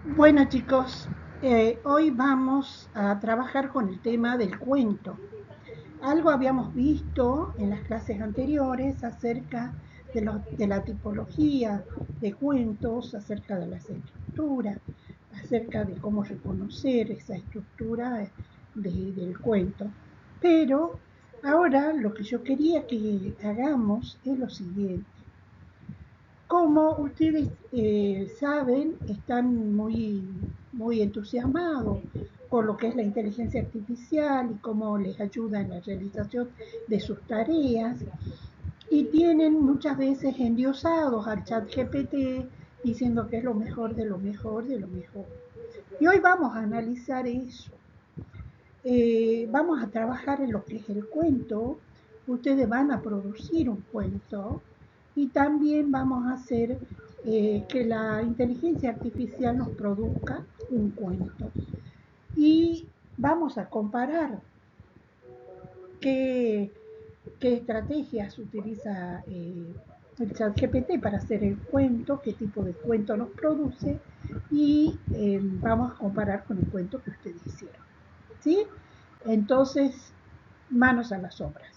Bueno chicos, hoy vamos a trabajar con el tema del cuento. Algo habíamos visto en las clases anteriores acerca de la tipología de cuentos, acerca de las estructuras, acerca de cómo reconocer esa estructura del cuento. Pero ahora lo que yo quería que hagamos es lo siguiente. Como ustedes saben, están muy entusiasmados con lo que es la inteligencia artificial y cómo les ayuda en la realización de sus tareas. Y tienen muchas veces endiosados al chat GPT diciendo que es lo mejor de lo mejor de lo mejor. Y hoy vamos a analizar eso. Vamos a trabajar en lo que es el cuento. Ustedes van a producir un cuento y también vamos a hacer que la inteligencia artificial nos produzca un cuento. Y vamos a comparar qué, qué estrategias utiliza el chat GPT para hacer el cuento, qué tipo de cuento nos produce y vamos a comparar con el cuento que ustedes hicieron. ¿Sí? Entonces, manos a las obras.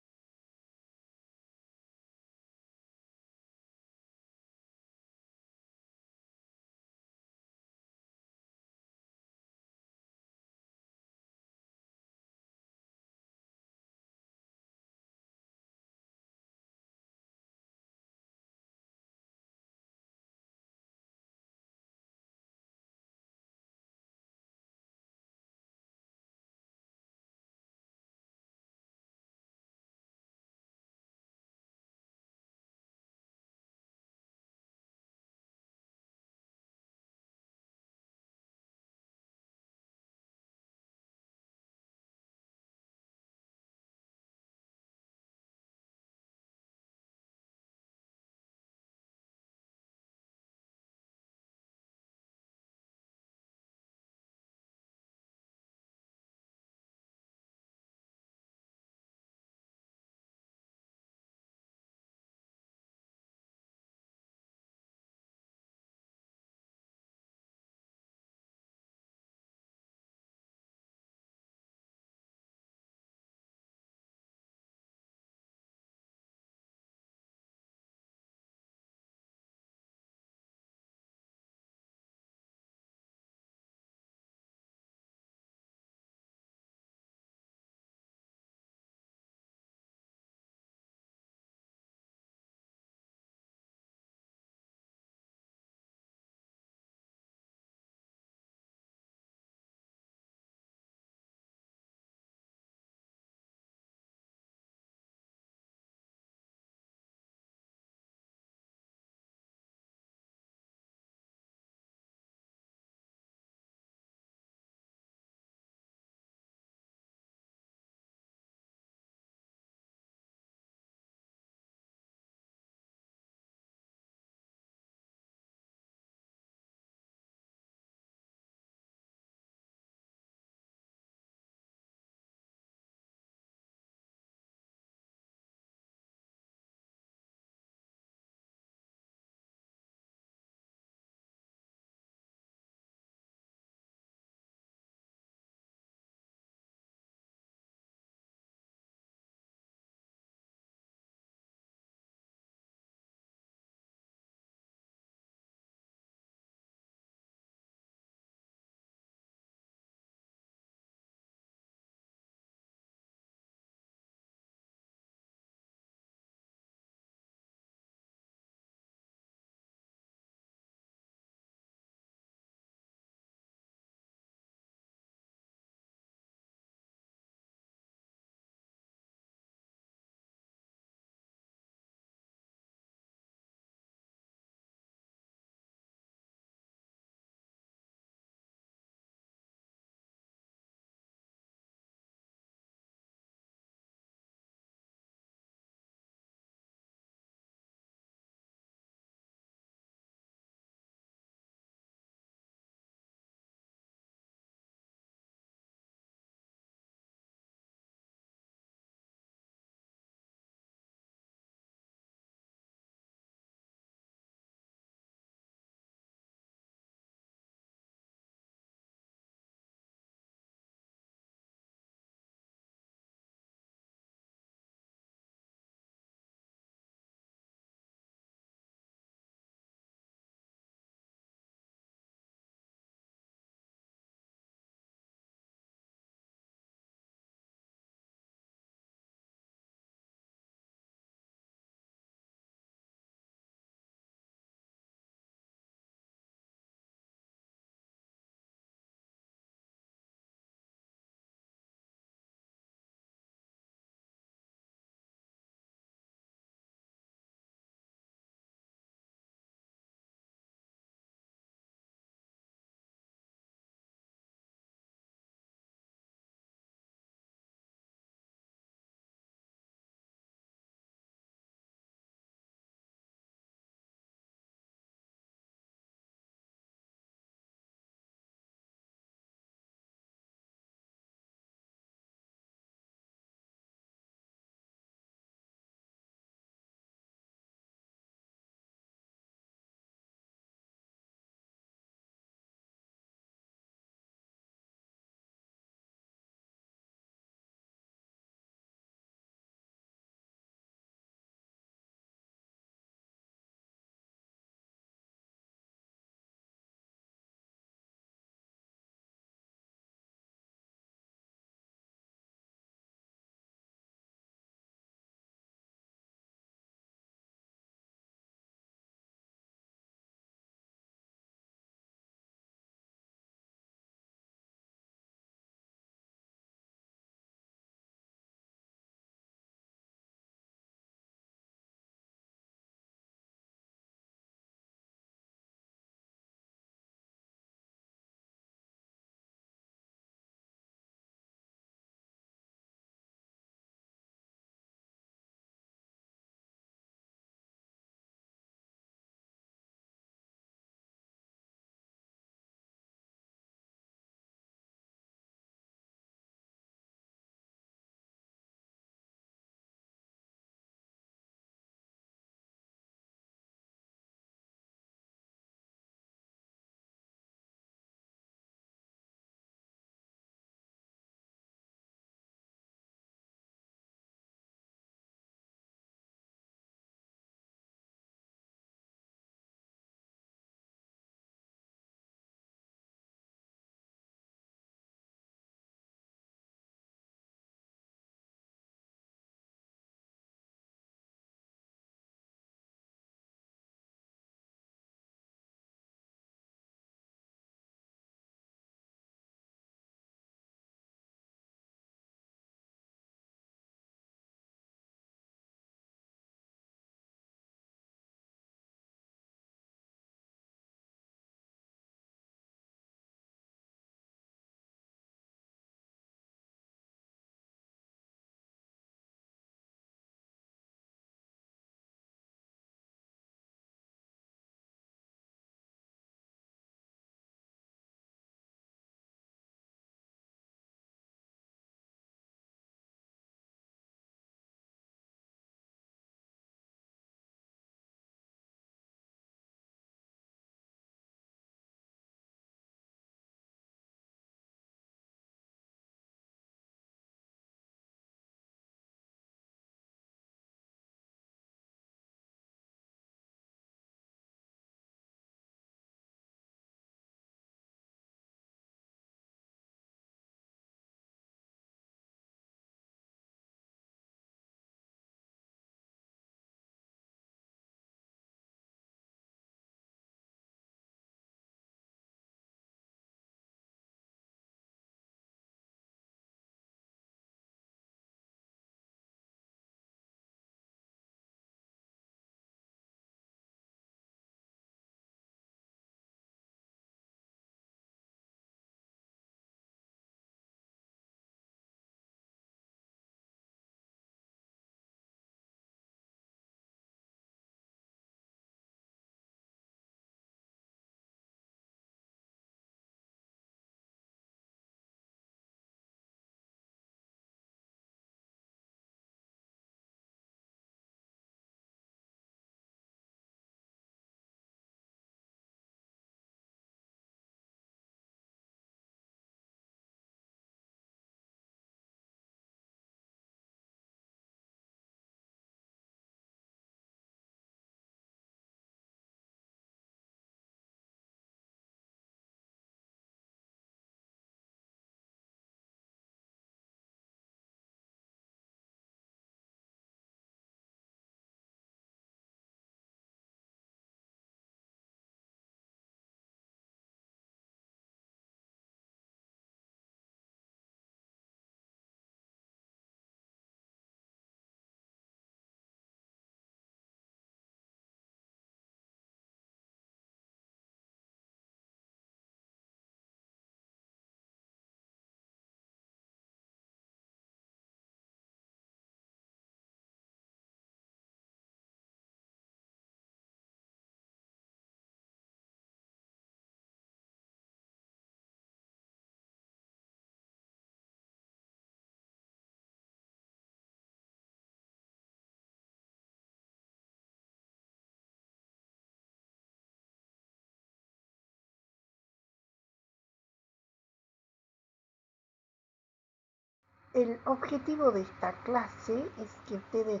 El objetivo de esta clase es que ustedes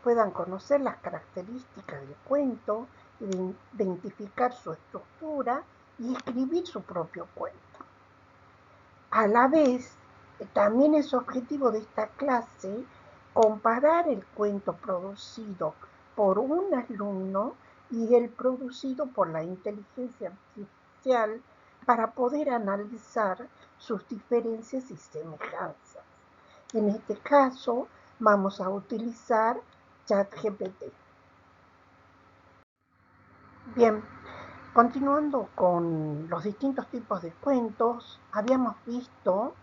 puedan conocer las características del cuento, identificar su estructura y escribir su propio cuento. A la vez, también es objetivo de esta clase comparar el cuento producido por un alumno y el producido por la inteligencia artificial para poder analizar sus diferencias y semejanzas. En este caso, vamos a utilizar ChatGPT. Bien, continuando con los distintos tipos de cuentos, habíamos visto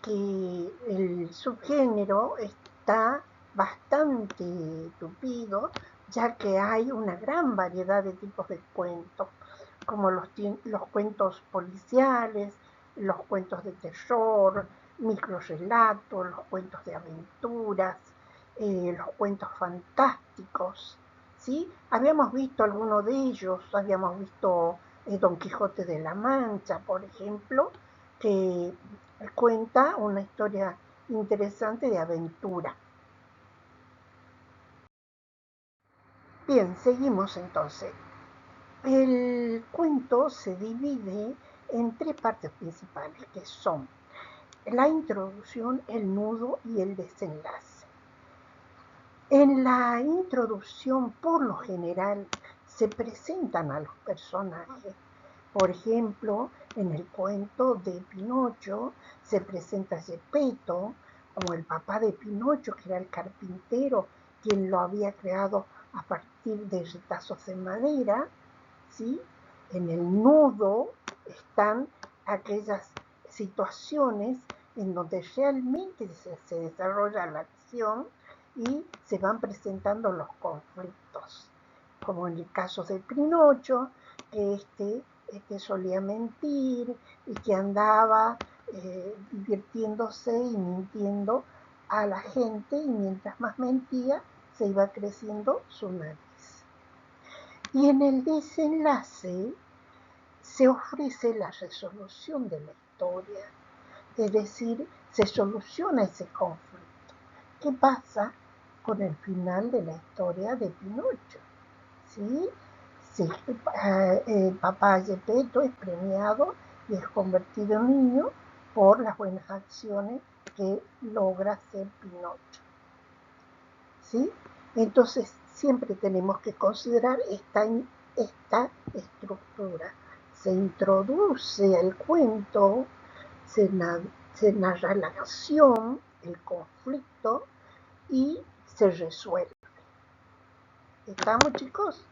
que el subgénero está bastante tupido, ya que hay una gran variedad de tipos de cuentos, como los cuentos policiales, los cuentos de terror, microrelatos, los cuentos de aventuras, los cuentos fantásticos, ¿sí? Habíamos visto algunos de ellos, habíamos visto Don Quijote de la Mancha, por ejemplo, que cuenta una historia interesante de aventura. Bien, seguimos entonces. El cuento se divide en tres partes principales, que son la introducción, el nudo y el desenlace. En la introducción, por lo general, se presentan a los personajes. Por ejemplo, en el cuento de Pinocho se presenta a Geppetto como el papá de Pinocho, que era el carpintero, quien lo había creado a partir de retazos de madera, ¿sí? En el nudo están aquellas situaciones en donde realmente se desarrolla la acción y se van presentando los conflictos, como en el caso de Pinocho, que este solía mentir y que andaba divirtiéndose y mintiendo a la gente, y mientras más mentía se iba creciendo su nariz. Y en el desenlace se ofrece la resolución de la historia, es decir, se soluciona ese conflicto. ¿Qué pasa con el final de la historia de Pinocho? ¿Sí? Sí, papá Geppetto es premiado y es convertido en niño por las buenas acciones que logra hacer Pinocho. ¿Sí? Entonces, siempre tenemos que considerar esta estructura. Se introduce el cuento, se narra la acción, el conflicto y se resuelve. ¿Estamos, chicos?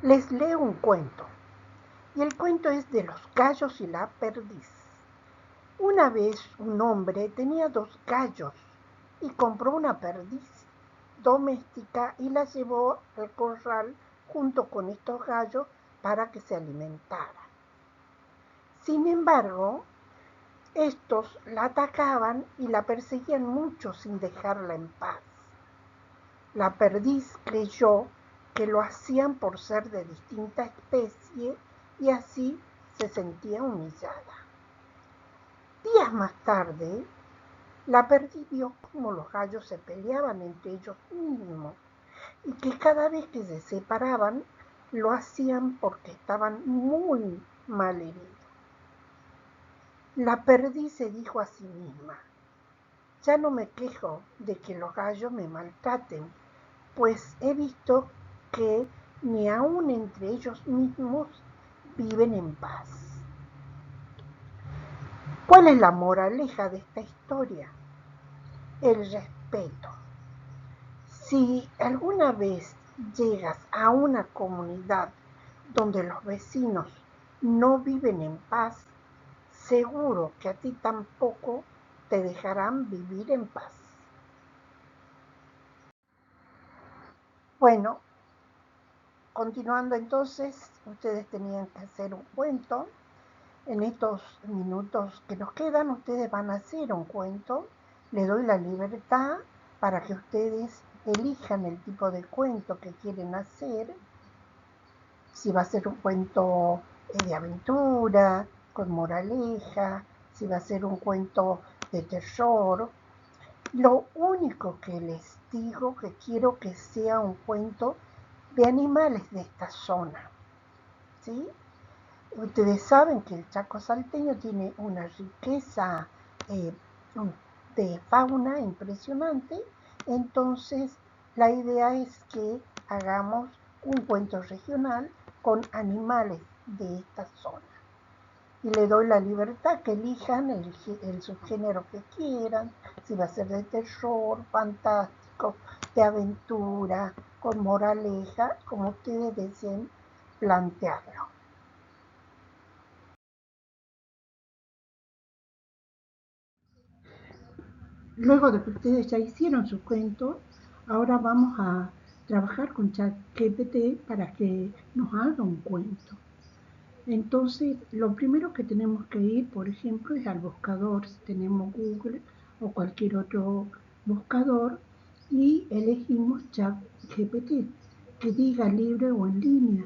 Les leo un cuento, y el cuento es de los gallos y la perdiz. Una vez un hombre tenía 2 gallos y compró una perdiz doméstica y la llevó al corral junto con estos gallos para que se alimentaran. Sin embargo, estos la atacaban y la perseguían mucho sin dejarla en paz. La perdiz creyó que lo hacían por ser de distinta especie y así se sentía humillada. Días más tarde, la perdiz vio cómo los gallos se peleaban entre ellos mismos y que cada vez que se separaban lo hacían porque estaban muy mal heridos. La perdiz se dijo a sí misma: ya no me quejo de que los gallos me maltraten, pues he visto que ni aun entre ellos mismos viven en paz. ¿Cuál es la moraleja de esta historia? El respeto. Si alguna vez llegas a una comunidad donde los vecinos no viven en paz, seguro que a ti tampoco te dejarán vivir en paz. Bueno, continuando entonces, ustedes tenían que hacer un cuento. En estos minutos que nos quedan, ustedes van a hacer un cuento. Les doy la libertad para que ustedes elijan el tipo de cuento que quieren hacer. Si va a ser un cuento de aventura, con moraleja, si va a ser un cuento de terror. Lo único que les digo que quiero que sea un cuento de animales de esta zona, ¿sí? Ustedes saben que el Chaco salteño tiene una riqueza eh, de fauna impresionante, entonces la idea es que hagamos un cuento regional con animales de esta zona. Y le doy la libertad que elijan el subgénero que quieran, si va a ser de terror, fantástico, de aventura, con moraleja, como ustedes deseen plantearlo. Luego de que ustedes ya hicieron su cuento, ahora vamos a trabajar con ChatGPT para que nos haga un cuento. Entonces, lo primero que tenemos que ir, por ejemplo, es al buscador, si tenemos Google o cualquier otro buscador, y elegimos ChatGPT, que diga libre o en línea.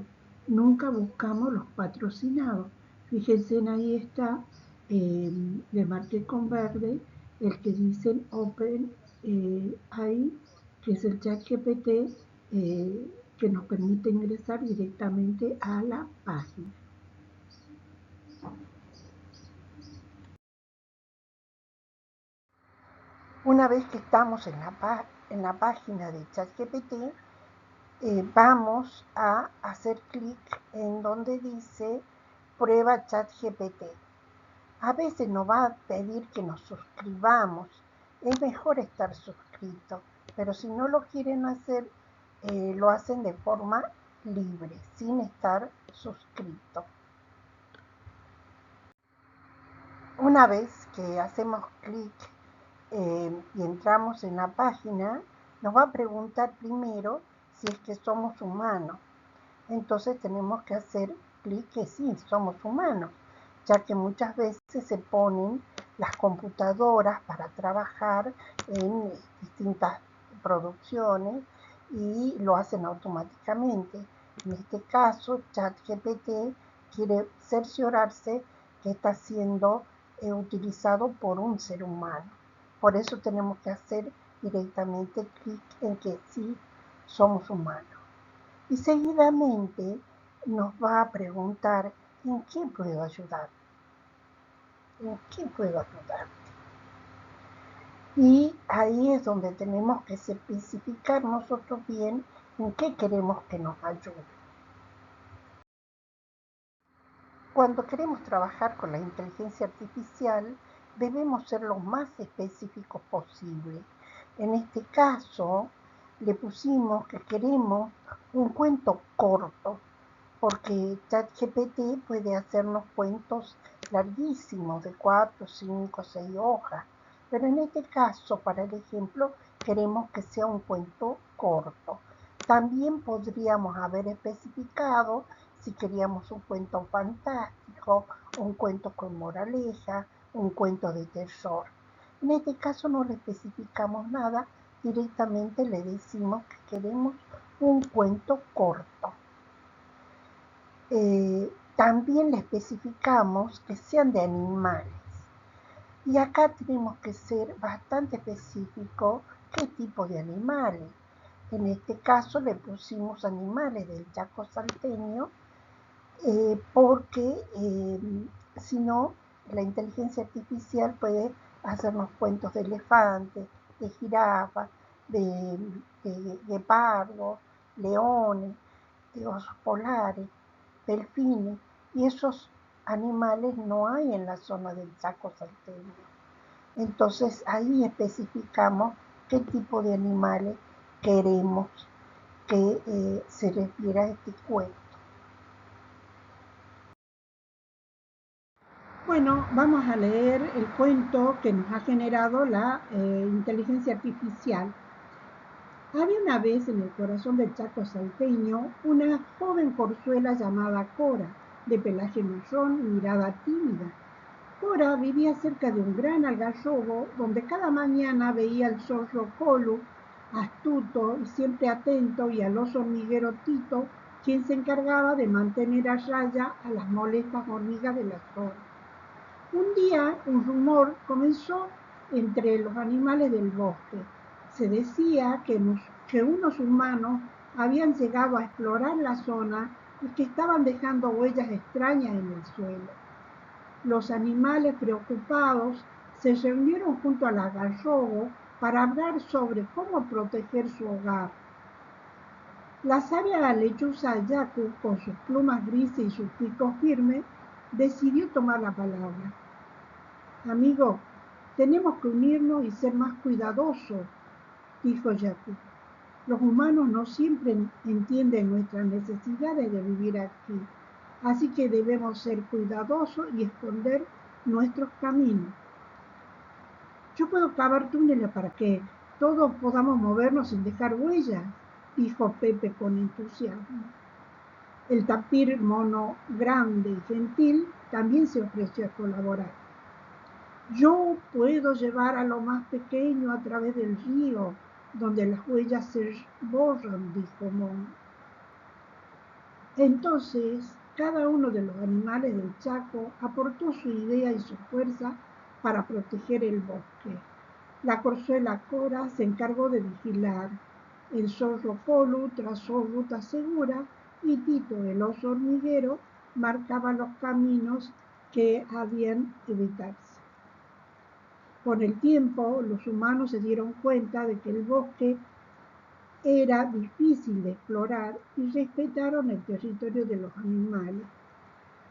Nunca buscamos los patrocinados. Fíjense, ahí está, le marqué con verde, el que dicen Open AI, que es el ChatGPT que nos permite ingresar directamente a la página. Una vez que estamos en la página de ChatGPT, vamos a hacer clic en donde dice prueba ChatGPT. A veces nos va a pedir que nos suscribamos. Es mejor estar suscrito, pero si no lo quieren hacer, lo hacen de forma libre, sin estar suscrito. Una vez que hacemos clic y entramos en la página, nos va a preguntar primero si es que somos humanos. Entonces tenemos que hacer clic que sí, somos humanos, ya que muchas veces se ponen las computadoras para trabajar en distintas producciones y lo hacen automáticamente. En este caso, ChatGPT quiere cerciorarse que está siendo utilizado por un ser humano. Por eso tenemos que hacer directamente clic en que sí somos humanos. Y seguidamente nos va a preguntar en qué puedo ayudar. ¿En qué puedo ayudar? Y ahí es donde tenemos que especificar nosotros bien en qué queremos que nos ayude. Cuando queremos trabajar con la inteligencia artificial, debemos ser lo más específicos posible. En este caso, le pusimos que queremos un cuento corto, porque ChatGPT puede hacernos cuentos larguísimos de 4, 5, 6 hojas. Pero en este caso, para el ejemplo, queremos que sea un cuento corto. También podríamos haber especificado si queríamos un cuento fantástico, un cuento con moraleja, un cuento de terror. En este caso no le especificamos nada, directamente le decimos que queremos un cuento corto. También le especificamos que sean de animales. Y acá tenemos que ser bastante específicos qué tipo de animales. En este caso le pusimos animales del Chaco salteño porque si no, la inteligencia artificial puede hacernos cuentos de elefantes, de jirafas, de guepardos, leones, de osos polares, delfines, y esos animales no hay en la zona del Chaco salteño. Entonces ahí especificamos qué tipo de animales queremos que se refiera a este cuento. Bueno, vamos a leer el cuento que nos ha generado la inteligencia artificial. Había una vez en el corazón del Chaco salteño una joven corzuela llamada Cora, de pelaje marrón y mirada tímida. Cora vivía cerca de un gran algarrobo donde cada mañana veía al zorro Colu, astuto y siempre atento, y al oso hormiguero Tito, quien se encargaba de mantener a raya a las molestas hormigas de la zona. Un día un rumor comenzó entre los animales del bosque. Se decía que unos humanos habían llegado a explorar la zona y que estaban dejando huellas extrañas en el suelo. Los animales preocupados se reunieron junto al algarrobo para hablar sobre cómo proteger su hogar. La sabia lechuza Yaku, con sus plumas grises y sus picos firmes, decidió tomar la palabra. Amigo, tenemos que unirnos y ser más cuidadosos, dijo Yaku. Los humanos no siempre entienden nuestras necesidades de vivir aquí, así que debemos ser cuidadosos y esconder nuestros caminos. Yo puedo cavar túneles para que todos podamos movernos sin dejar huellas, dijo Pepe con entusiasmo. El tapir mono grande y gentil también se ofreció a colaborar. Yo puedo llevar a lo más pequeño a través del río, donde las huellas se borran, dijo Mon. Entonces, cada uno de los animales del Chaco aportó su idea y su fuerza para proteger el bosque. La corzuela Cora se encargó de vigilar, el zorro Colu trazó ruta segura y Tito, el oso hormiguero, marcaba los caminos que habían de evitarse. Con el tiempo, los humanos se dieron cuenta de que el bosque era difícil de explorar y respetaron el territorio de los animales.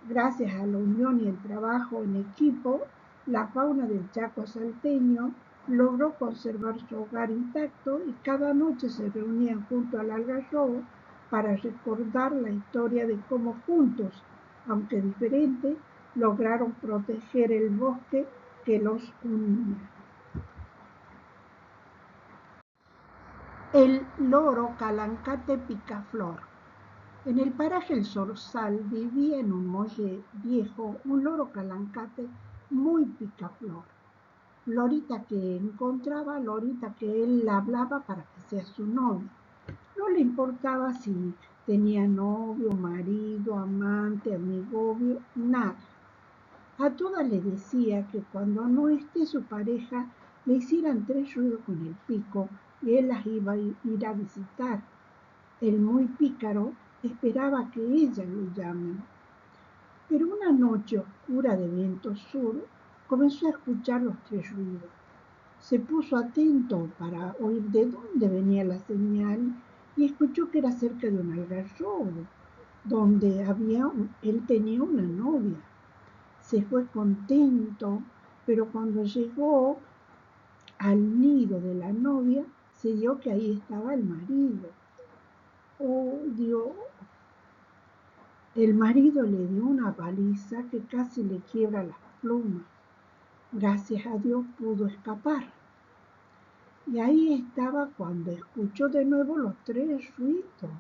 Gracias a la unión y el trabajo en equipo, la fauna del Chaco salteño logró conservar su hogar intacto y cada noche se reunían junto al algarrobo para recordar la historia de cómo juntos, aunque diferentes, lograron proteger el bosque que los unía. El loro Calancate Picaflor. En el paraje El Zorzal vivía en un muelle viejo un loro calancate muy picaflor. Lorita que encontraba, Lorita que él hablaba para que sea su novio. No le importaba si tenía novio, marido, amante, amigovio, nada. A todas le decía que cuando no esté su pareja le hicieran 3 ruidos con el pico y él las iba a ir a visitar. El muy pícaro esperaba que ella lo llame. Pero una noche oscura de viento sur comenzó a escuchar los 3 ruidos. Se puso atento para oír de dónde venía la señal y escuchó que era cerca de un algarrobo, donde él tenía una novia. Se fue contento, pero cuando llegó al nido de la novia, se dio que ahí estaba el marido. Oh, Dios, El marido le dio una paliza que casi le quiebra las plumas. Gracias a Dios pudo escapar. Y ahí estaba cuando escuchó de nuevo los tres ruidos.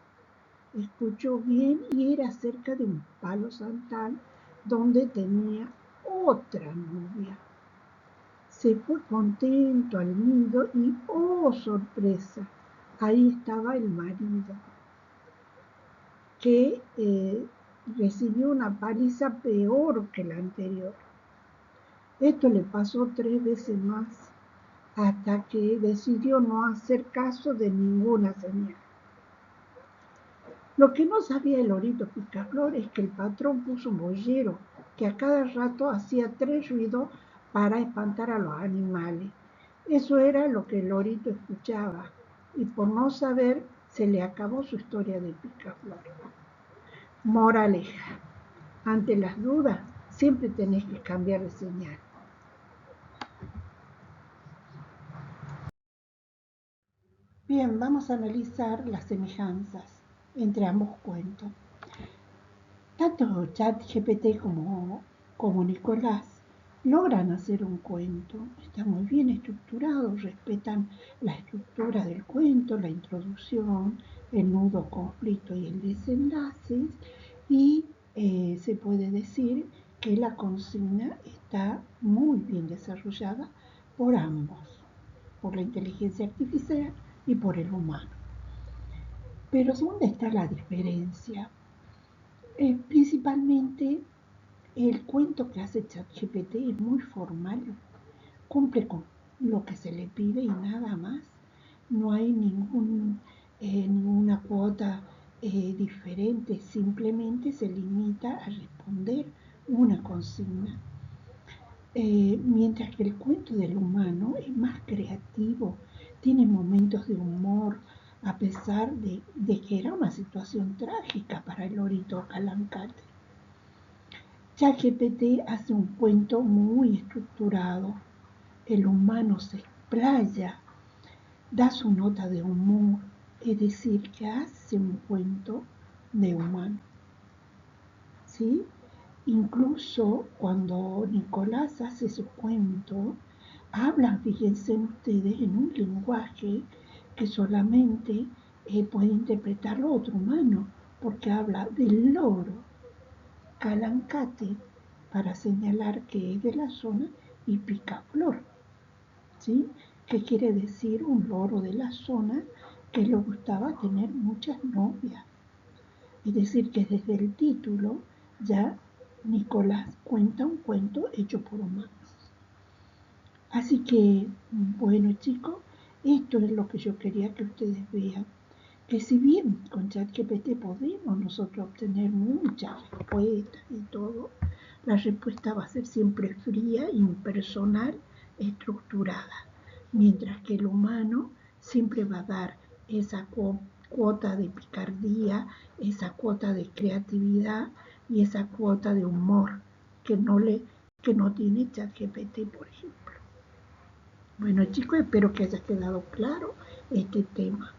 Escuchó bien y era cerca de un palo santal donde tenía otra novia. Se fue contento al nido y ¡oh, sorpresa! Ahí estaba el marido, que recibió una paliza peor que la anterior. Esto le pasó 3 veces más, hasta que decidió no hacer caso de ninguna señal. Lo que no sabía el lorito picaflor es que el patrón puso un boyero que a cada rato hacía 3 ruidos para espantar a los animales. Eso era lo que el lorito escuchaba, y por no saber se le acabó su historia de picaflor. Moraleja: ante las dudas siempre tenés que cambiar de señal. Bien, vamos a analizar las semejanzas entre ambos cuentos. Tanto ChatGPT como Nicolás logran hacer un cuento, está muy bien estructurado, respetan la estructura del cuento, la introducción, el nudo, conflicto y el desenlace, y se puede decir que la consigna está muy bien desarrollada por ambos, por la inteligencia artificial y por el humano. Pero ¿dónde está la diferencia? Principalmente el cuento que hace ChatGPT es muy formal, cumple con lo que se le pide y nada más. No hay ninguna cuota diferente, simplemente se limita a responder una consigna. Mientras que el cuento del humano es más creativo, tiene momentos de humor, a pesar de que era una situación trágica para el lorito Calancate. ChatGPT hace un cuento muy estructurado, el humano se explaya, da su nota de humor, es decir, que hace un cuento de humano. ¿Sí? Incluso cuando Nicolás hace su cuento, habla, fíjense ustedes, en un lenguaje que solamente puede interpretarlo otro humano, porque habla del loro Calancate para señalar que es de la zona y picaflor, ¿sí? Que quiere decir un loro de la zona que le gustaba tener muchas novias. Es decir, que desde el título ya Nicolás cuenta un cuento hecho por humanos. Así que, bueno chicos, esto es lo que yo quería que ustedes vean. Que si bien con ChatGPT podemos nosotros obtener muchas respuestas y todo, la respuesta va a ser siempre fría, impersonal, estructurada, mientras que el humano siempre va a dar esa cuota de picardía, esa cuota de creatividad y esa cuota de humor que no tiene ChatGPT, por ejemplo. Bueno chicos, espero que haya quedado claro este tema.